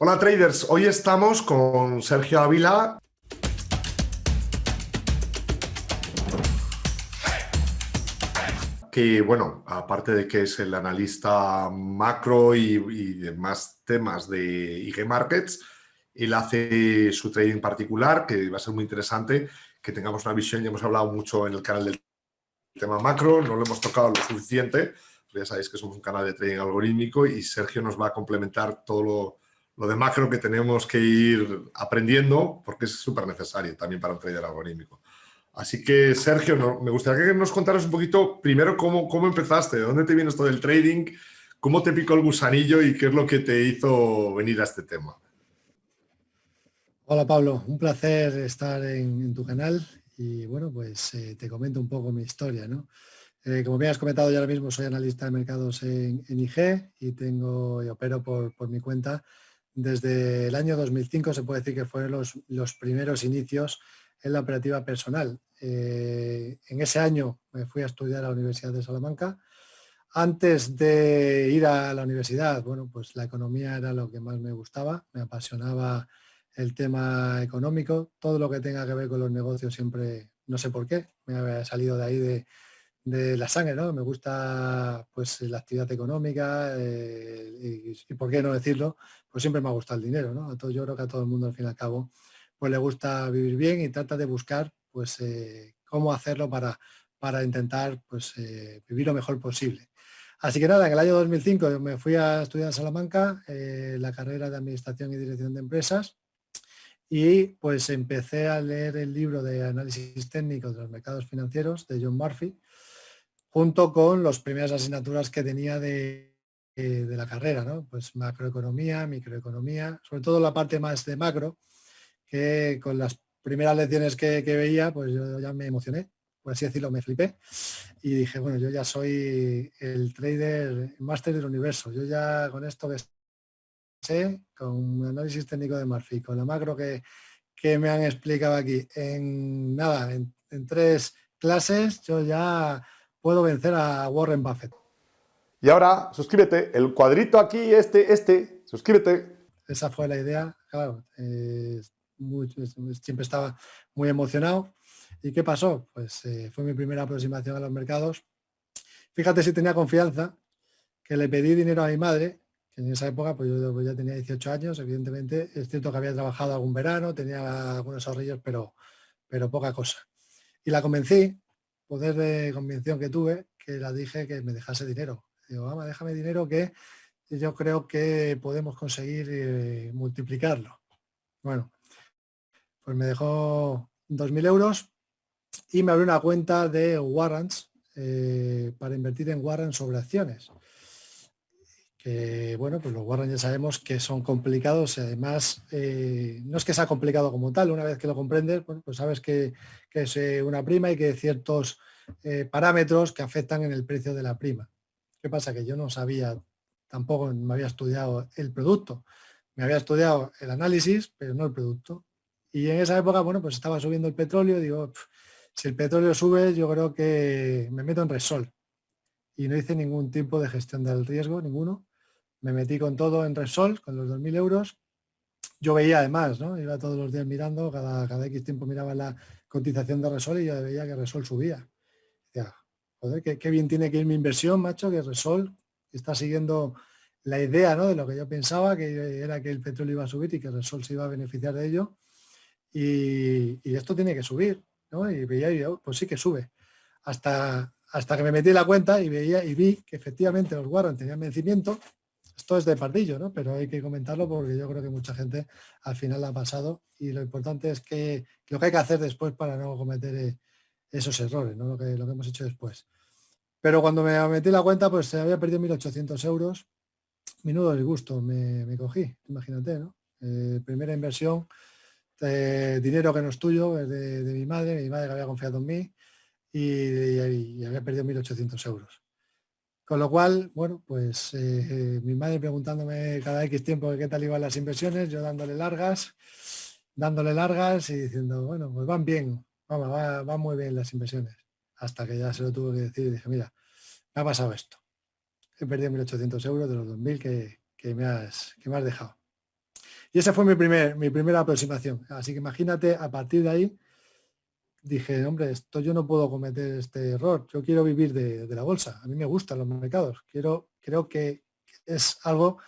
Hola traders, hoy estamos con Sergio Ávila, que bueno, aparte de que es el analista macro y demás temas de IG Markets, él hace su trading particular, que va a ser muy interesante que tengamos una visión. Ya hemos hablado mucho en el canal del tema macro, no lo hemos tocado lo suficiente, pero ya sabéis que somos un canal de trading algorítmico y Sergio nos va a complementar todo lo de macro que tenemos que ir aprendiendo, porque es súper necesario también para un trader algorítmico. Así que, Sergio, me gustaría que nos contaras un poquito primero cómo empezaste, de dónde te viene esto del trading, cómo te picó el gusanillo y qué es lo que te hizo venir a este tema. Hola Pablo, un placer estar en tu canal y bueno, pues te comento un poco mi historia, ¿no? Como bien has comentado, yo ahora mismo soy analista de mercados en IG y opero por mi cuenta. Desde el año 2005 se puede decir que fueron los primeros inicios en la operativa personal. En ese año me fui a estudiar a la Universidad de Salamanca. Antes de ir a la universidad, bueno, pues la economía era lo que más me gustaba, me apasionaba el tema económico, todo lo que tenga que ver con los negocios siempre, no sé por qué, me había salido de ahí de la sangre, ¿no? Me gusta pues la actividad económica y por qué no decirlo, pues siempre me ha gustado el dinero, ¿no? Yo creo que a todo el mundo al fin y al cabo pues le gusta vivir bien y trata de buscar pues cómo hacerlo para intentar pues vivir lo mejor posible. Así que nada, en el año 2005 yo me fui a estudiar a Salamanca la carrera de Administración y Dirección de Empresas y pues empecé a leer el libro de análisis técnico de los mercados financieros de John Murphy, junto con las primeras asignaturas que tenía de la carrera, ¿no? Pues macroeconomía, microeconomía, sobre todo la parte más de macro, que con las primeras lecciones que veía, pues yo ya me emocioné, por así decirlo, me flipé y dije, bueno, yo ya soy el trader máster del universo, yo ya con esto que sé, con un análisis técnico de Murphy, con la macro que me han explicado aquí, en nada, en 3 clases, yo ya puedo vencer a Warren Buffett. Y ahora, suscríbete, el cuadrito aquí, suscríbete. Esa fue la idea, claro, siempre estaba muy emocionado. ¿Y qué pasó? Pues fue mi primera aproximación a los mercados. Fíjate si tenía confianza, que le pedí dinero a mi madre, que en esa época pues yo ya tenía 18 años, evidentemente. Es cierto que había trabajado algún verano, tenía algunos ahorrillos, pero poca cosa. Y la convencí, poder de convicción que tuve, que la dije que me dejase dinero. Digo, mamá, déjame dinero que yo creo que podemos conseguir multiplicarlo. Bueno, pues me dejó 2.000 euros y me abrió una cuenta de warrants para invertir en warrants sobre acciones. Que bueno, pues los warrants ya sabemos que son complicados y además no es que sea complicado como tal, una vez que lo comprendes, bueno, pues sabes que es una prima y que hay ciertos parámetros que afectan en el precio de la prima. ¿Qué pasa? Que yo no sabía, tampoco me había estudiado el producto, me había estudiado el análisis, pero no el producto. Y en esa época, bueno, pues estaba subiendo el petróleo, digo, si el petróleo sube, yo creo que me meto en Repsol. Y no hice ningún tipo de gestión del riesgo, ninguno. Me metí con todo en Repsol, con los 2.000 euros. Yo veía además, ¿no? Iba todos los días mirando, cada X tiempo miraba la cotización de Repsol y yo veía que Repsol subía. Decía, joder, qué bien tiene que ir mi inversión, macho, que Repsol está siguiendo la idea, ¿no? De lo que yo pensaba, que era que el petróleo iba a subir y que Repsol se iba a beneficiar de ello. Y esto tiene que subir, ¿no? Y veía, y yo, pues sí que sube. Hasta que me metí en la cuenta y veía y vi que efectivamente los warrants tenían vencimiento. Esto es de pardillo, ¿no? Pero hay que comentarlo porque yo creo que mucha gente al final la ha pasado y lo importante es que lo que hay que hacer después para no cometer esos errores, ¿no? Lo que hemos hecho después. Pero cuando me metí en la cuenta, pues se había perdido 1.800 euros. Menudo disgusto me cogí, imagínate, ¿no? Primera inversión, dinero que no es tuyo, es de mi madre que había confiado en mí y había perdido 1.800 euros. Con lo cual, bueno, pues mi madre preguntándome cada X tiempo qué tal iban las inversiones, yo dándole largas y diciendo, bueno, pues van bien, vamos, van muy bien las inversiones. Hasta que ya se lo tuve que decir y dije, mira, me ha pasado esto. He perdido 1.800 euros de los 2.000 que me has dejado. Y esa fue mi primera aproximación. Así que imagínate, a partir de ahí, dije, hombre, esto yo no puedo cometer este error. Yo quiero vivir de la bolsa. A mí me gustan los mercados. Creo que es algo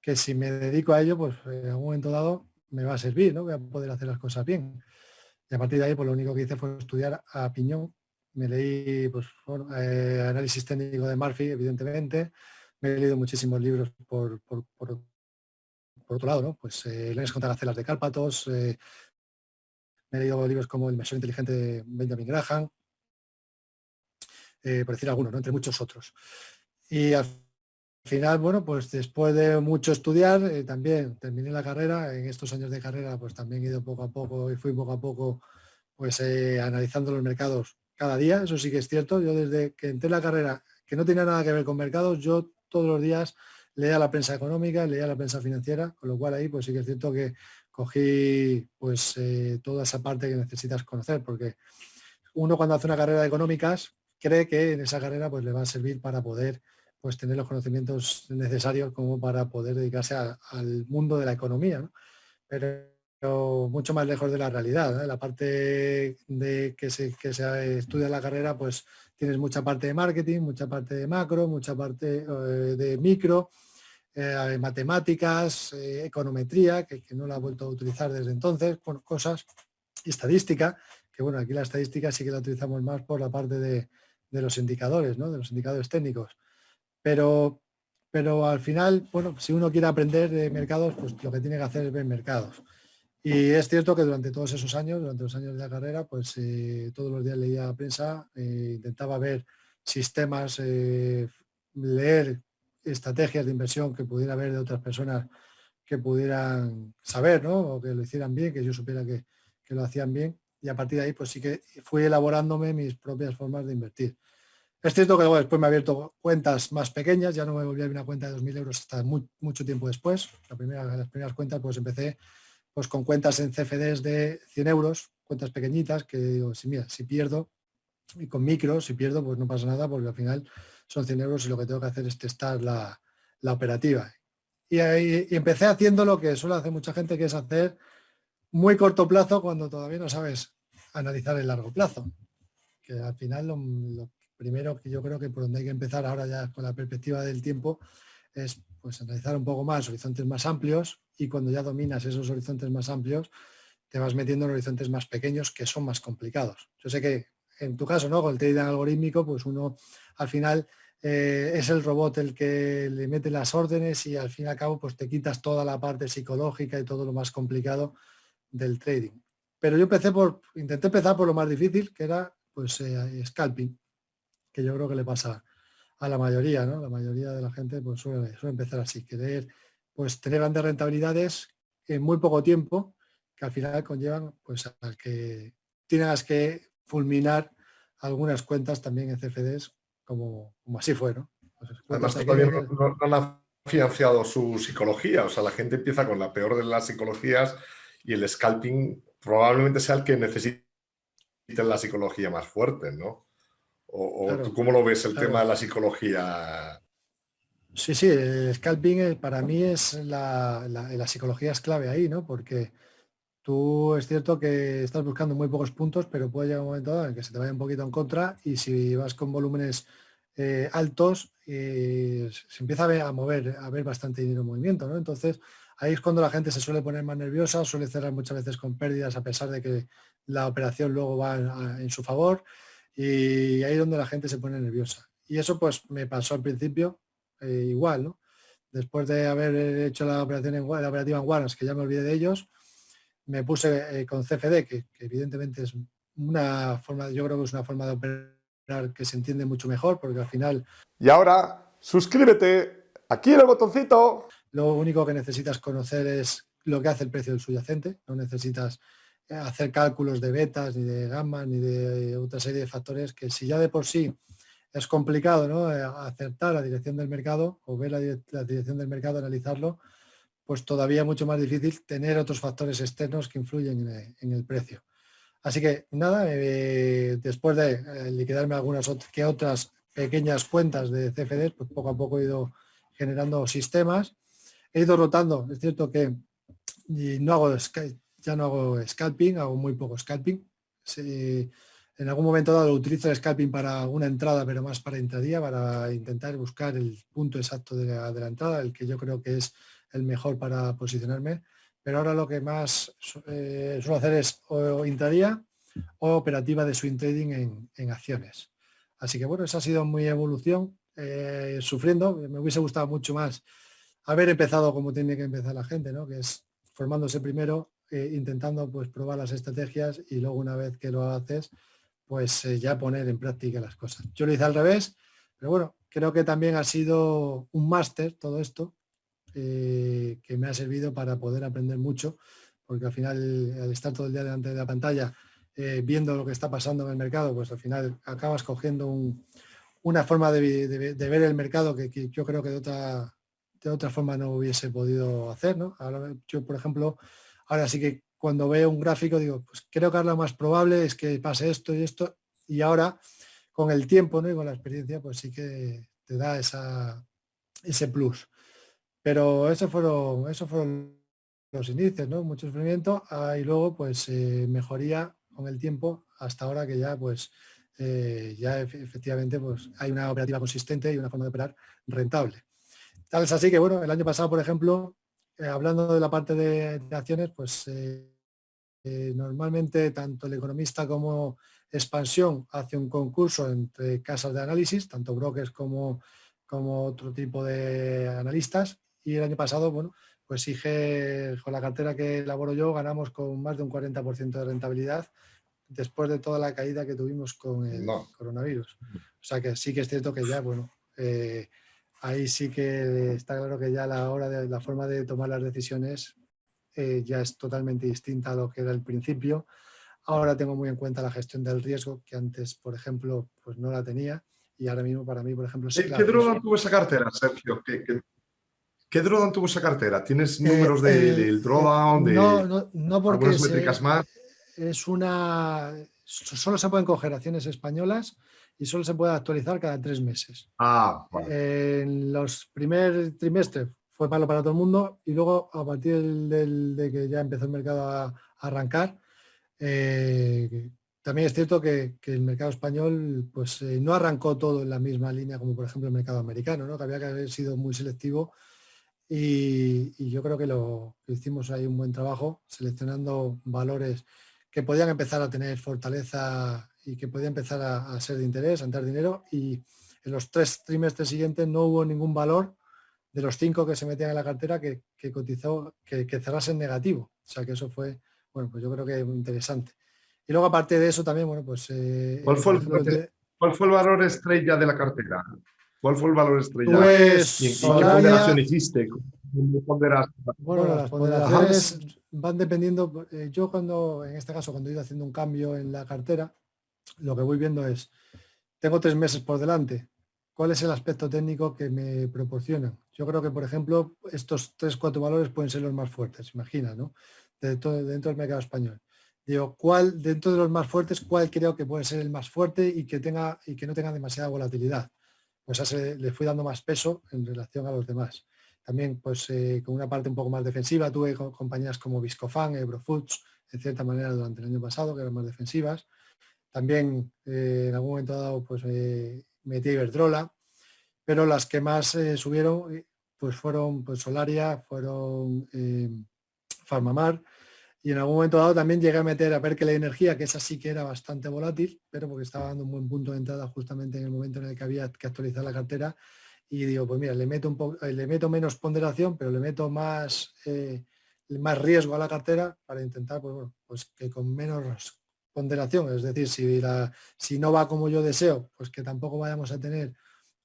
que si me dedico a ello, pues en algún momento dado me va a servir, ¿no? Voy a poder hacer las cosas bien. Y a partir de ahí, pues lo único que hice fue estudiar a piñón. Me leí, pues, bueno, análisis técnico de Murphy, evidentemente. Me he leído muchísimos libros por otro lado, ¿no? Pues Leones contra Gacelas de Cárpatos. Me he leído libros como El Inversor Inteligente de Benjamin Graham. Por decir algunos, ¿no? Entre muchos otros. Y al final, bueno, pues después de mucho estudiar, también terminé la carrera. En estos años de carrera, pues también he ido poco a poco y fui poco a poco, pues analizando los mercados cada día. Eso sí que es cierto. Yo desde que entré en la carrera, que no tenía nada que ver con mercados, yo todos los días leía la prensa económica, leía la prensa financiera, con lo cual ahí pues sí que es cierto que cogí pues toda esa parte que necesitas conocer, porque uno cuando hace una carrera de económicas cree que en esa carrera pues le va a servir para poder pues tener los conocimientos necesarios como para poder dedicarse al mundo de la economía, ¿no? Pero mucho más lejos de la realidad, ¿eh? La parte de que se estudia la carrera, pues tienes mucha parte de marketing, mucha parte de macro, mucha parte de micro, matemáticas, econometría, que no la he vuelto a utilizar desde entonces, bueno, cosas, estadística, que bueno, aquí la estadística sí que la utilizamos más por la parte de los indicadores, ¿no? De los indicadores técnicos. Pero al final, bueno, si uno quiere aprender de mercados, pues lo que tiene que hacer es ver mercados. Y es cierto que durante todos esos años, durante los años de la carrera, pues todos los días leía prensa, intentaba ver sistemas, leer estrategias de inversión que pudiera ver de otras personas que pudieran saber, ¿no? O que lo hicieran bien, que yo supiera que lo hacían bien. Y a partir de ahí, pues sí que fui elaborándome mis propias formas de invertir. Es cierto que luego después me he abierto cuentas más pequeñas, ya no me volví a abrir una cuenta de 2.000 euros hasta mucho tiempo después. Las primeras cuentas pues empecé pues con cuentas en CFDs de 100 euros, cuentas pequeñitas, que digo, si pierdo, y con micro, si pierdo, pues no pasa nada, porque al final son 100 euros y lo que tengo que hacer es testar la operativa. Y empecé haciendo lo que suele hacer mucha gente, que es hacer muy corto plazo cuando todavía no sabes analizar el largo plazo. Que al final lo primero que yo creo que por donde hay que empezar ahora ya con la perspectiva del tiempo es pues analizar un poco más horizontes más amplios, y cuando ya dominas esos horizontes más amplios te vas metiendo en horizontes más pequeños que son más complicados. Yo sé que en tu caso, ¿no? Con el trading algorítmico, pues uno al final es el robot el que le mete las órdenes y al fin y al cabo pues te quitas toda la parte psicológica y todo lo más complicado del trading. Pero yo intenté empezar por lo más difícil, que era pues scalping, que yo creo que le pasa a la mayoría, ¿no? La mayoría de la gente pues suele empezar así, querer pues tener grandes rentabilidades en muy poco tiempo, que al final conllevan pues a que tienes que fulminar algunas cuentas también en CFDs, como así fue, ¿no? Pues Además, todavía no han financiado su psicología. O sea, la gente empieza con la peor de las psicologías y el scalping probablemente sea el que necesite la psicología más fuerte, ¿no? Claro, ¿Tú cómo lo ves el claro. tema de la psicología? Sí, el scalping para mí es la psicología es clave ahí, ¿no? Porque tú es cierto que estás buscando muy pocos puntos, pero puede llegar un momento dado en que se te vaya un poquito en contra, y si vas con volúmenes altos, se empieza a mover, a ver bastante dinero en movimiento, ¿no? Entonces, ahí es cuando la gente se suele poner más nerviosa, suele cerrar muchas veces con pérdidas a pesar de que la operación luego va en su favor, y ahí es donde la gente se pone nerviosa. Y eso pues me pasó al principio igual, ¿no? Después de haber hecho la operativa en Warrants, que ya me olvidé de ellos, me puse con CFD, que evidentemente es una forma, yo creo que es una forma de operar que se entiende mucho mejor, porque al final... Y ahora, suscríbete, aquí en el botoncito. Lo único que necesitas conocer es lo que hace el precio del subyacente, no necesitas hacer cálculos de betas, ni de gamma, ni de otra serie de factores que, si ya de por sí es complicado, ¿no? Acertar la dirección del mercado o ver la dirección del mercado, analizarlo, pues todavía mucho más difícil tener otros factores externos que influyen en el precio. Así que nada, después de liquidarme algunas otras pequeñas cuentas de CFDs, pues poco a poco he ido generando sistemas, he ido rotando. Es cierto que y no hago, ya no hago scalping, hago muy poco scalping. En algún momento dado utilizo el scalping para una entrada, pero más para intradía, para intentar buscar el punto exacto de la entrada, el que yo creo que es el mejor para posicionarme. Pero ahora lo que más suelo hacer es o intradía o operativa de swing trading en acciones. Así que bueno, esa ha sido mi evolución, sufriendo. Me hubiese gustado mucho más haber empezado como tiene que empezar la gente, ¿no? Que es formándose primero, intentando pues probar las estrategias y luego una vez que lo haces, pues ya poner en práctica las cosas. Yo lo hice al revés, pero bueno, creo que también ha sido un máster todo esto, que me ha servido para poder aprender mucho, porque al final al estar todo el día delante de la pantalla, viendo lo que está pasando en el mercado, pues al final acabas cogiendo una forma de ver el mercado que yo creo que de otra forma no hubiese podido hacer, ¿no? Ahora yo, por ejemplo, ahora sí que cuando veo un gráfico digo, pues creo que lo más probable es que pase esto y esto, y ahora con el tiempo, ¿no? Y con la experiencia, pues sí que te da ese plus. Pero esos fueron los inicios, ¿no? Mucho sufrimiento, y luego pues mejoría con el tiempo hasta ahora que ya pues ya efectivamente pues hay una operativa consistente y una forma de operar rentable. Tal es así que bueno, el año pasado, por ejemplo, hablando de la parte de acciones, pues normalmente tanto el economista como Expansión hace un concurso entre casas de análisis, tanto brokers como otro tipo de analistas, y el año pasado, bueno, pues IG, con la cartera que elaboro yo, ganamos con más de un 40% de rentabilidad después de toda la caída que tuvimos con el No. coronavirus. O sea que sí que es cierto que ya, bueno, ahí sí que está claro que ya la forma de tomar las decisiones ya es totalmente distinta a lo que era el principio. Ahora tengo muy en cuenta la gestión del riesgo, que antes, por ejemplo, pues no la tenía, y ahora mismo para mí, por ejemplo, sí que la ¿Qué riesgo. drawdown tuvo esa cartera, Sergio? ¿Qué drawdown tuvo esa cartera? ¿Tienes números del drawdown? No porque ¿Algunas métricas más? es solo se pueden coger acciones españolas y solo se puede actualizar cada 3 meses. Ah, vale. En los primer trimestres fue malo para todo el mundo y luego a partir de que ya empezó el mercado a arrancar, también es cierto que el mercado español pues, no arrancó todo en la misma línea como por ejemplo el mercado americano, ¿no? Que había que haber sido muy selectivo y yo creo que lo que hicimos ahí un buen trabajo seleccionando valores que podían empezar a tener fortaleza y que podían empezar a ser de interés, a entrar dinero, y en los 3 trimestres siguientes no hubo ningún valor de los 5 que se metían en la cartera que cotizó, que cerrase en negativo. O sea que eso fue, bueno, pues yo creo que muy interesante. Y luego aparte de eso también, bueno, pues ¿Cuál fue por ejemplo, cuál fue el valor estrella de la cartera? ¿Cuál fue el valor estrella? pues ¿Y qué ponderación Solaria. hiciste? ¿Cómo ponderaste? Bueno, las ponderaciones van dependiendo. Yo cuando, en este caso, cuando he ido haciendo un cambio en la cartera, lo que voy viendo es, tengo 3 meses por delante, ¿cuál es el aspecto técnico que me proporcionan? Yo creo que, por ejemplo, estos 3-4 valores pueden ser los más fuertes, imagina, ¿no? Dentro del mercado español. Digo, ¿cuál, dentro de los más fuertes, cuál creo que puede ser el más fuerte y que no tenga demasiada volatilidad? Pues a ese le fui dando más peso en relación a los demás. También, pues, con una parte un poco más defensiva, tuve compañías como Viscofan, Eurofoods, en cierta manera, durante el año pasado, que eran más defensivas. También, en algún momento dado, pues, metí Iberdrola, pero las que más subieron, pues fueron pues, Solaria, fueron Farmamar, y en algún momento dado también llegué a meter a Berkeley la Energía, que esa sí que era bastante volátil, pero porque estaba dando un buen punto de entrada justamente en el momento en el que había que actualizar la cartera. Y digo, pues mira, le meto menos ponderación, pero le meto más riesgo a la cartera para intentar, pues, bueno, pues que con menos ponderación, es decir, si no va como yo deseo, pues que tampoco vayamos a tener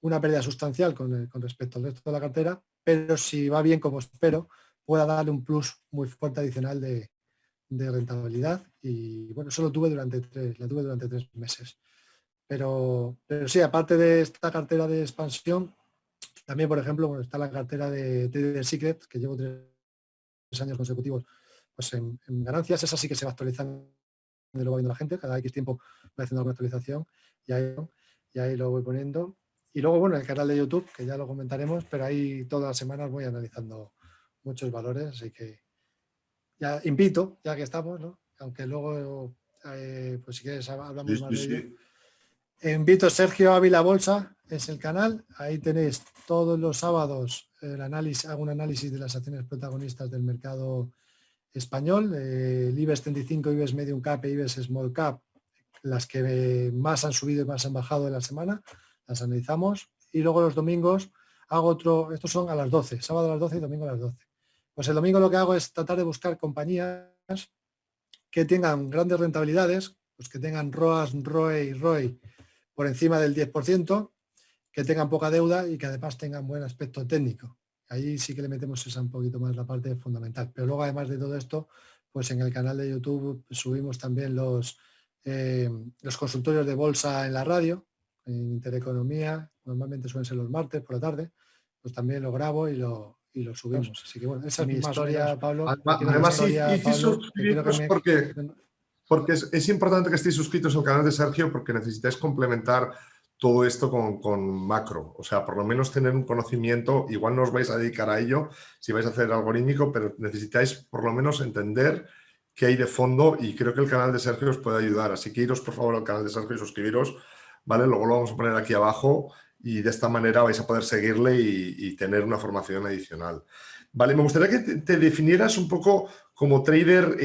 una pérdida sustancial con respecto al resto de la cartera, pero si va bien como espero, pueda darle un plus muy fuerte adicional de rentabilidad. Y bueno, eso la tuve durante 3 meses. Pero sí, aparte de esta cartera de expansión, también, por ejemplo, bueno, está la cartera de Trader Secret, que llevo 3 años consecutivos pues en ganancias. Esa sí que se va actualizando y lo va viendo la gente. Cada X tiempo voy haciendo alguna actualización y ahí lo voy poniendo. Y luego, bueno, el canal de YouTube, que ya lo comentaremos, pero ahí todas las semanas voy analizando muchos valores, así que ya invito, ya que estamos, ¿no? Aunque luego, pues si quieres, hablamos Sí, más sí, de ello. sí. Invito Sergio Ávila Bolsa, es el canal. Ahí tenéis todos los sábados el análisis, hago un análisis de las acciones protagonistas del mercado español, el IBEX 35, IBEX Medium Cap e IBEX Small Cap, las que más han subido y más han bajado en la semana, las analizamos. Y luego los domingos hago otro, estos son a las 12, sábado a las 12 y domingo a las 12. Pues el domingo lo que hago es tratar de buscar compañías que tengan grandes rentabilidades, pues que tengan ROAS, ROE y ROI por encima del 10%, que tengan poca deuda y que además tengan buen aspecto técnico. Ahí sí que le metemos esa un poquito más la parte fundamental. Pero luego, además de todo esto, pues en el canal de YouTube subimos también los consultorios de bolsa en la radio, en Intereconomía, normalmente suelen ser los martes por la tarde, pues también lo grabo y lo subimos. Así que bueno, esa es mi historia, Pablo. Además, id suscribiros porque es importante que estéis suscritos al canal de Sergio porque necesitáis complementar todo esto con macro. O sea, por lo menos tener un conocimiento, igual no os vais a dedicar a ello si vais a hacer algorítmico, pero necesitáis por lo menos entender qué hay de fondo y creo que el canal de Sergio os puede ayudar. Así que iros por favor al canal de Sergio y suscribiros, ¿vale? Luego lo vamos a poner aquí abajo y de esta manera vais a poder seguirle y tener una formación adicional. Vale, me gustaría que te definieras un poco como trader.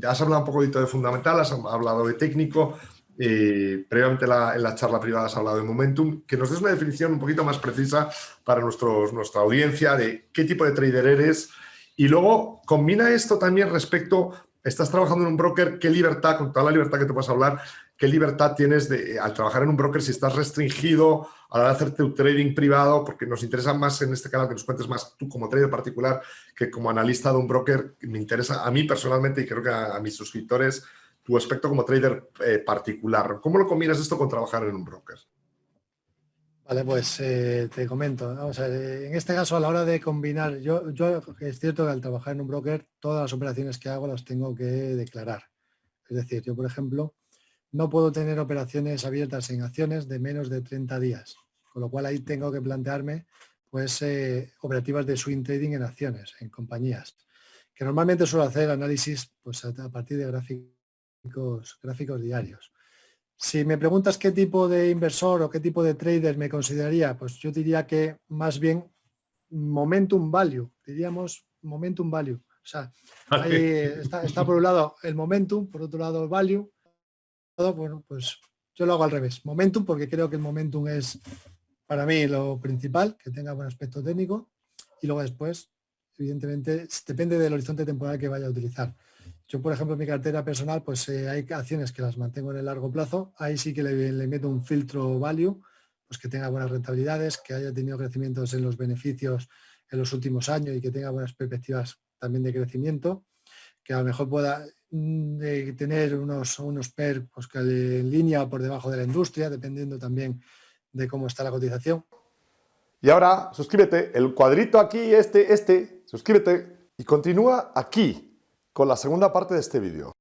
Has hablado un poquito de fundamental, has hablado de técnico, previamente en la charla privada has hablado de momentum, que nos des una definición un poquito más precisa para nuestra audiencia de qué tipo de trader eres y luego combina esto también respecto, estás trabajando en un broker, qué libertad, con toda la libertad que te puedas hablar, qué libertad tienes al trabajar en un broker, si estás restringido a la hora de hacer tu trading privado, porque nos interesa más en este canal que nos cuentes más tú como trader particular que como analista de un broker. Me interesa a mí personalmente y creo que a mis suscriptores tu aspecto como trader particular. ¿Cómo lo combinas esto con trabajar en un broker? Vale, pues te comento. Vamos a ver, en este caso, a la hora de combinar, yo es cierto que al trabajar en un broker, todas las operaciones que hago las tengo que declarar. Es decir, yo, por ejemplo, no puedo tener operaciones abiertas en acciones de menos de 30 días, con lo cual ahí tengo que plantearme pues operativas de swing trading en acciones, en compañías, que normalmente suelo hacer análisis pues a partir de gráficos diarios. Si me preguntas qué tipo de inversor o qué tipo de trader me consideraría, pues yo diría que más bien momentum value, diríamos momentum value. O sea, ahí está por un lado el momentum, por otro lado el value. Bueno, pues yo lo hago al revés. Momentum, porque creo que el momentum es para mí lo principal, que tenga buen aspecto técnico. Y luego después, evidentemente, depende del horizonte temporal que vaya a utilizar. Yo, por ejemplo, en mi cartera personal, pues hay acciones que las mantengo en el largo plazo. Ahí sí que le meto un filtro value, pues que tenga buenas rentabilidades, que haya tenido crecimientos en los beneficios en los últimos años y que tenga buenas perspectivas también de crecimiento, que a lo mejor pueda tener unos PER pues, que en línea o por debajo de la industria, dependiendo también de cómo está la cotización. Y ahora, suscríbete, el cuadrito aquí, suscríbete y continúa aquí con la segunda parte de este vídeo.